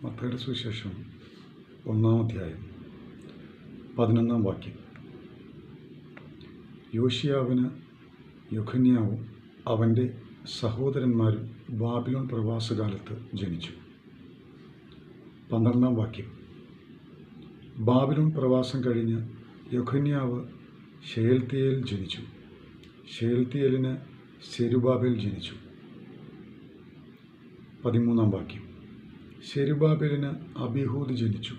മത്തായിയുടെ സുവിശേഷം 1-ാം അധ്യായം 11-ാം വാക്യം. യോശിയാവിന് യെഖൊന്യാവും അവൻ്റെ സഹോദരന്മാരും ബാബിലോൺ പ്രവാസകാലത്ത് ജനിച്ചു. 12-ാം വാക്യം. ബാബിലോൺ പ്രവാസം കഴിഞ്ഞ് യെഖൊന്യാവ് ശെയൽത്തീയേൽ ജനിച്ചു. ശെയൽത്തീയേലിന് സെരുബ്ബാബേൽ ജനിച്ചു. 13-ാം വാക്യം. സെരുബ്ബാബേലിന് അബീഹൂദ് ജനിച്ചു.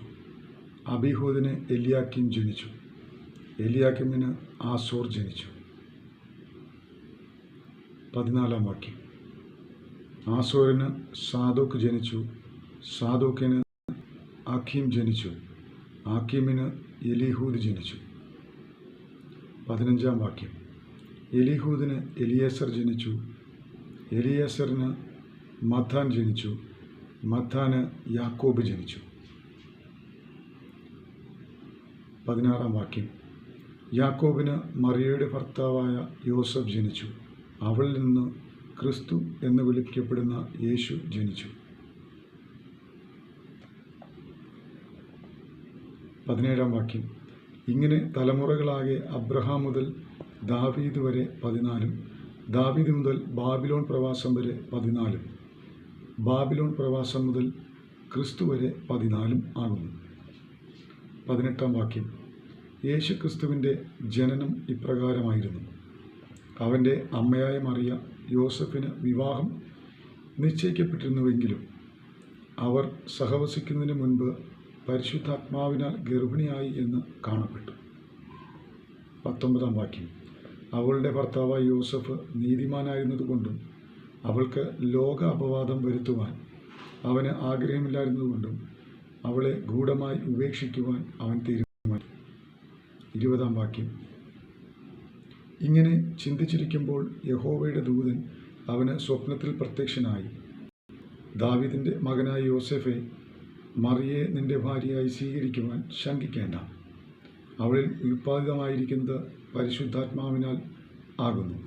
അബീഹൂദിന് എലിയാക്കീം ജനിച്ചു. എലിയാക്കീമിന് ആസോർ ജനിച്ചു. 14-ാം വാക്യം. ആസോറിന് സാദോക്ക് ജനിച്ചു. സാദോക്കിന് ആഖീം ജനിച്ചു. ആഖീമിന് എലീഹൂദ് ജനിച്ചു. 15-ാം വാക്യം. എലീഹൂദിന് എലിയേസർ ജനിച്ചു. എലിയേസറിന് മത്താൻ ജനിച്ചു. മത്താന് യാക്കോബ് ജനിച്ചു. 16-ാം വാക്യം. യാക്കോബിന് മറിയയുടെ ഭർത്താവായ യോസഫ് ജനിച്ചു. അവളിൽ നിന്ന് ക്രിസ്തു എന്ന് വിളിക്കപ്പെടുന്ന യേശു ജനിച്ചു. 17-ാം വാക്യം. ഇങ്ങനെ തലമുറകളാകെ അബ്രഹാം മുതൽ ദാവീദ് വരെ 14, ദാവീദ് മുതൽ ബാബിലോൺ പ്രവാസം വരെ 14, ബാബിലോൺ പ്രവാസം മുതൽ ക്രിസ്തു വരെ 14 ആകുന്നു. 18-ാം വാക്യം. യേശു ക്രിസ്തുവിൻ്റെ ജനനം ഇപ്രകാരമായിരുന്നു. അവൻ്റെ അമ്മയായ മറിയ യോസഫിന് വിവാഹം നിശ്ചയിക്കപ്പെട്ടിരുന്നുവെങ്കിലും അവർ സഹവസിക്കുന്നതിന് മുൻപ് പരിശുദ്ധാത്മാവിനാൽ ഗർഭിണിയായി എന്ന് കാണപ്പെട്ടു. 19-ാം വാക്യം. അവളുടെ ഭർത്താവായ യോസഫ് നീതിമാനായിരുന്നതുകൊണ്ടും അവൾക്ക് ലോക അപവാദം വരുത്തുവാൻ അവന് ആഗ്രഹമില്ലായിരുന്നതുകൊണ്ടും അവളെ ഗൂഢമായി ഉപേക്ഷിക്കുവാൻ അവൻ തീരുമാനിച്ചു. 20-ാം വാക്യം. ഇങ്ങനെ ചിന്തിച്ചിരിക്കുമ്പോൾ യഹോവയുടെ ദൂതൻ അവന് സ്വപ്നത്തിൽ പ്രത്യക്ഷനായി, ദാവീദിൻ്റെ മകനായ യോസേഫേ, മറിയയെ നിന്റെ ഭാര്യയായി സ്വീകരിക്കുവാൻ ശങ്കിക്കേണ്ട. അവളിൽ ഉൽപ്പാദിതമായിരിക്കുന്നത് പരിശുദ്ധാത്മാവിനാൽ ആകുന്നു.